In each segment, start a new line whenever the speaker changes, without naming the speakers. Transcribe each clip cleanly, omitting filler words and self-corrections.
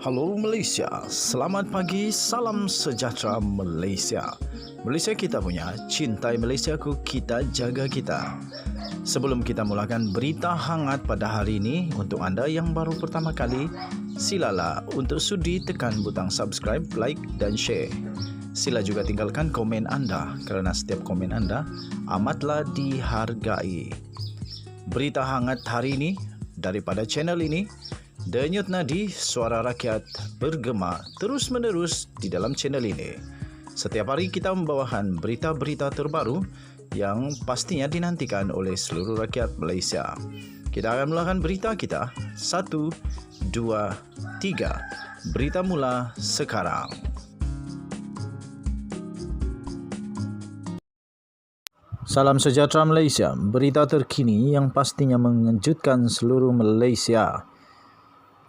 Halo Malaysia, selamat pagi, salam sejahtera Malaysia. Malaysia kita punya, cintai Malaysiaku, kita jaga kita. Sebelum kita mulakan berita hangat pada hari ini, untuk anda yang baru pertama kali, silalah untuk sudi tekan butang subscribe, like dan share. Sila juga tinggalkan komen anda kerana setiap komen anda amatlah dihargai. Berita hangat hari ini daripada channel ini, Denyut nadi suara rakyat bergema terus-menerus di dalam channel ini. Setiap hari kita membawakan berita-berita terbaru yang pastinya dinantikan oleh seluruh rakyat Malaysia. Kita akan mulakan berita kita. 1, 2, 3. Berita mula sekarang. Salam sejahtera Malaysia. Berita terkini yang pastinya mengejutkan seluruh Malaysia.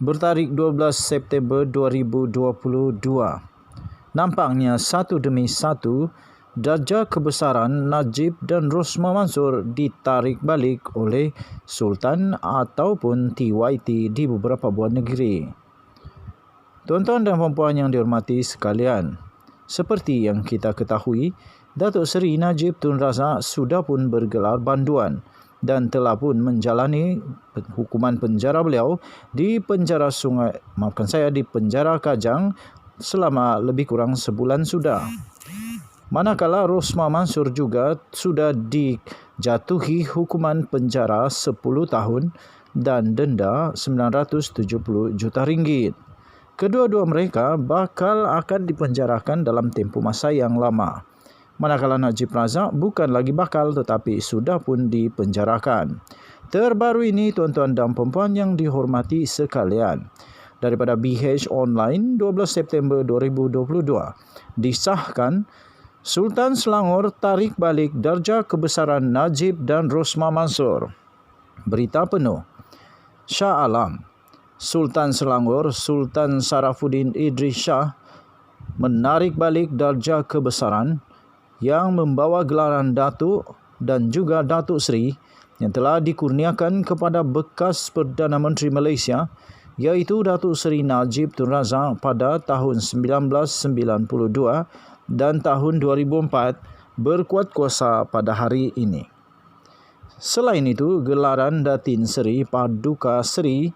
Bertarikh 12 September 2022, nampaknya satu demi satu darjah kebesaran Najib dan Rosmah Mansor ditarik balik oleh Sultan ataupun TYT di beberapa buah negeri. Tuan-tuan dan puan-puan yang dihormati sekalian, seperti yang kita ketahui, Datuk Seri Najib Tun Razak sudah pun bergelar banduan dan telah pun menjalani hukuman penjara beliau di penjara di penjara Kajang selama lebih kurang sebulan sudah. Manakala Rosmah Mansor juga sudah dijatuhi hukuman penjara 10 tahun dan denda 970 juta ringgit. Kedua-dua mereka bakal akan dipenjarakan dalam tempoh masa yang lama. Manakala Najib Razak bukan lagi bakal tetapi sudah pun dipenjarakan. Terbaru ini tuan-tuan dan puan-puan yang dihormati sekalian, daripada BH Online 12 September 2022, disahkan Sultan Selangor tarik balik darjah kebesaran Najib dan Rosmah Mansor. Berita penuh. Shah Alam, Sultan Selangor Sultan Sarafuddin Idris Shah menarik balik darjah kebesaran yang membawa gelaran Datuk dan juga Datuk Seri yang telah dikurniakan kepada bekas Perdana Menteri Malaysia, iaitu Datuk Seri Najib Tun Razak pada tahun 1992 dan tahun 2004 berkuat kuasa pada hari ini. Selain itu, gelaran Datin Paduka Seri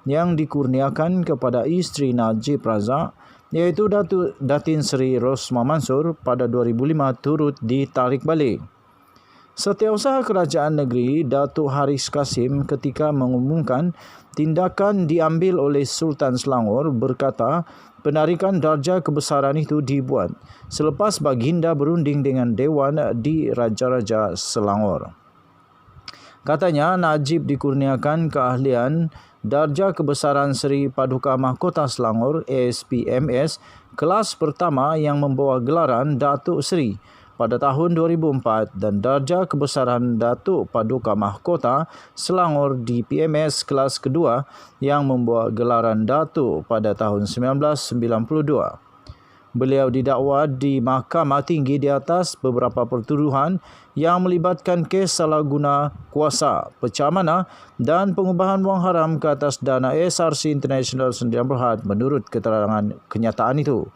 yang dikurniakan kepada isteri Najib Razak, iaitu Datin Seri Rosmah Mansor pada 2005 turut ditarik balik. Setiausaha Kerajaan Negeri Datuk Haris Kasim ketika mengumumkan tindakan diambil oleh Sultan Selangor berkata penarikan darjah kebesaran itu dibuat selepas baginda berunding dengan Dewan di Raja-Raja Selangor. Katanya Najib dikurniakan keahlian darjah kebesaran Seri Paduka Mahkota Selangor ASPMS kelas pertama yang membawa gelaran Datuk Seri pada tahun 2004 dan darjah kebesaran Datuk Paduka Mahkota Selangor DPMS kelas kedua yang membawa gelaran Datuk pada tahun 1992. Beliau didakwa di Mahkamah Tinggi di atas beberapa pertuduhan yang melibatkan kes salah guna kuasa, pecah amanah dan pengubahan wang haram ke atas dana SRC International Sdn Bhd menurut keterangan kenyataan itu.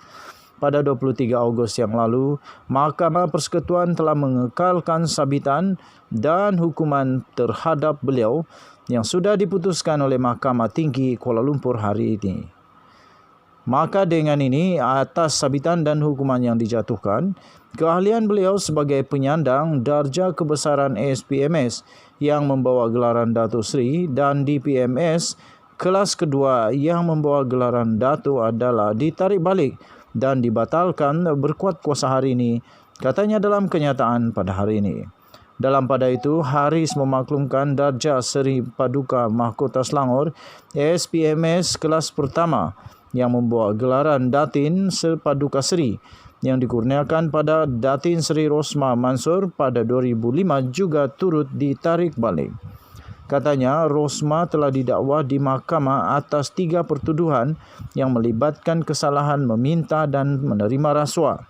Pada 23 Ogos yang lalu, Mahkamah Persekutuan telah mengekalkan sabitan dan hukuman terhadap beliau yang sudah diputuskan oleh Mahkamah Tinggi Kuala Lumpur hari ini. Maka dengan ini, atas sabitan dan hukuman yang dijatuhkan, keahlian beliau sebagai penyandang darjah kebesaran ASPMS yang membawa gelaran Datuk Seri dan DPMS kelas kedua yang membawa gelaran Datuk adalah ditarik balik dan dibatalkan berkuat kuasa hari ini, katanya dalam kenyataan pada hari ini. Dalam pada itu, Haris memaklumkan darjah Seri Paduka Mahkota Selangor ASPMS kelas pertama yang membawa gelaran Datin Paduka Seri yang dikurniakan pada Datin Seri Rosmah Mansor pada 2005 juga turut ditarik balik. Katanya Rosmah telah didakwa di mahkamah atas 3 pertuduhan yang melibatkan kesalahan meminta dan menerima rasuah.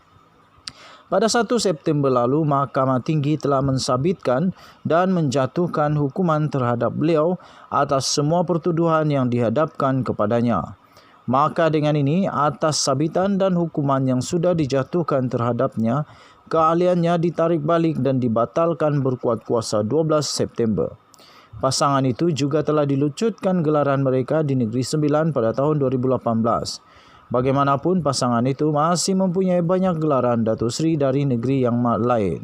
Pada 1 September lalu, Mahkamah Tinggi telah mensabitkan dan menjatuhkan hukuman terhadap beliau atas semua pertuduhan yang dihadapkan kepadanya. Maka dengan ini, atas sabitan dan hukuman yang sudah dijatuhkan terhadapnya, keahliannya ditarik balik dan dibatalkan berkuat kuasa 12 September. Pasangan itu juga telah dilucutkan gelaran mereka di Negeri Sembilan pada tahun 2018. Bagaimanapun, pasangan itu masih mempunyai banyak gelaran Datuk Seri dari negeri yang lain.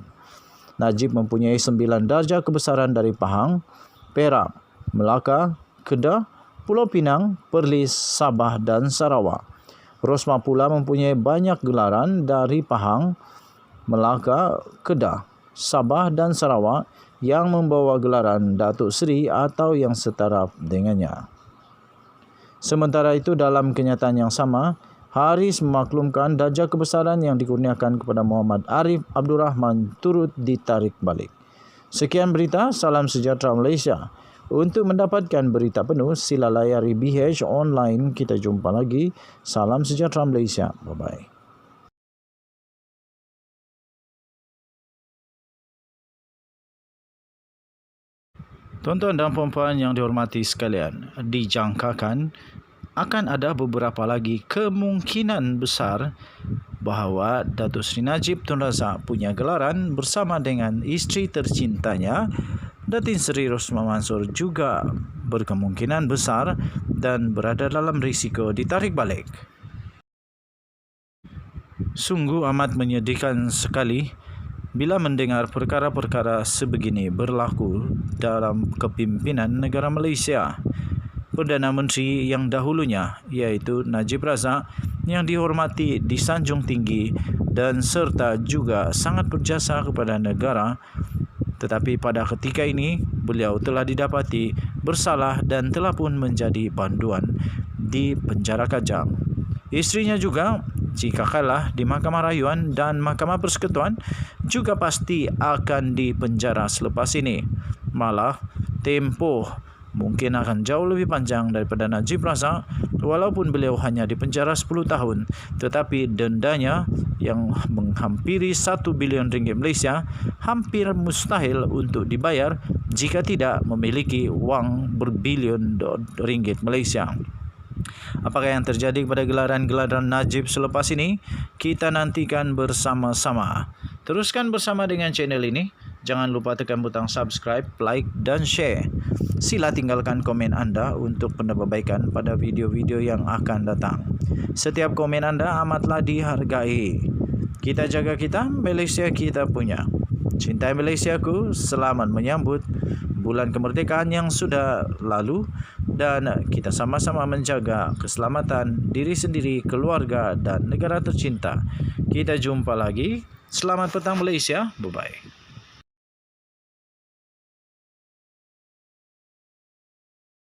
Najib mempunyai 9 darjah kebesaran dari Pahang, Perak, Melaka, Kedah, Pulau Pinang, Perlis, Sabah dan Sarawak. Rosma pula mempunyai banyak gelaran dari Pahang, Melaka, Kedah, Sabah dan Sarawak yang membawa gelaran Datuk Seri atau yang setara dengannya. Sementara itu, dalam kenyataan yang sama, Haris memaklumkan darjah kebesaran yang dikurniakan kepada Muhammad Arif Abdul Rahman turut ditarik balik. Sekian berita, salam sejahtera Malaysia. Untuk mendapatkan berita penuh, sila layari BH Online. Kita jumpa lagi. Salam sejahtera Malaysia. Bye-bye. Tuan-tuan dan puan-puan yang dihormati sekalian, dijangkakan akan ada beberapa lagi kemungkinan besar bahawa Datuk Seri Najib Tun Razak punya gelaran bersama dengan isteri tercintanya, Datin Seri Rosma Mansor juga berkemungkinan besar dan berada dalam risiko ditarik balik. Sungguh amat menyedihkan sekali bila mendengar perkara-perkara sebegini berlaku dalam kepimpinan negara Malaysia. Perdana Menteri yang dahulunya, iaitu Najib Razak, yang dihormati, disanjung tinggi dan serta juga sangat berjasa kepada negara, tetapi pada ketika ini beliau telah didapati bersalah dan telah pun menjadi panduan di penjara kajang. Isterinya juga, jika kalah di Mahkamah Rayuan dan Mahkamah Persekutuan, juga pasti akan dipenjara selepas ini. Malah, tempoh mungkin akan jauh lebih panjang daripada Najib Razak, walaupun beliau hanya dipenjara 10 tahun, tetapi dendanya yang menghampiri 1 bilion ringgit Malaysia hampir mustahil untuk dibayar jika tidak memiliki wang berbilion ringgit Malaysia. Apakah yang terjadi kepada gelaran-gelaran Najib selepas ini? Kita nantikan bersama-sama. Teruskan bersama dengan channel ini. Jangan lupa tekan butang subscribe, like dan share. Sila tinggalkan komen anda untuk penambahbaikan pada video-video yang akan datang. Setiap komen anda amatlah dihargai. Kita jaga kita, Malaysia kita punya. Cintai Malaysiaku, selamat menyambut bulan kemerdekaan yang sudah lalu dan kita sama-sama menjaga keselamatan diri sendiri, keluarga dan negara tercinta. Kita jumpa lagi. Selamat petang Malaysia. Bye-bye.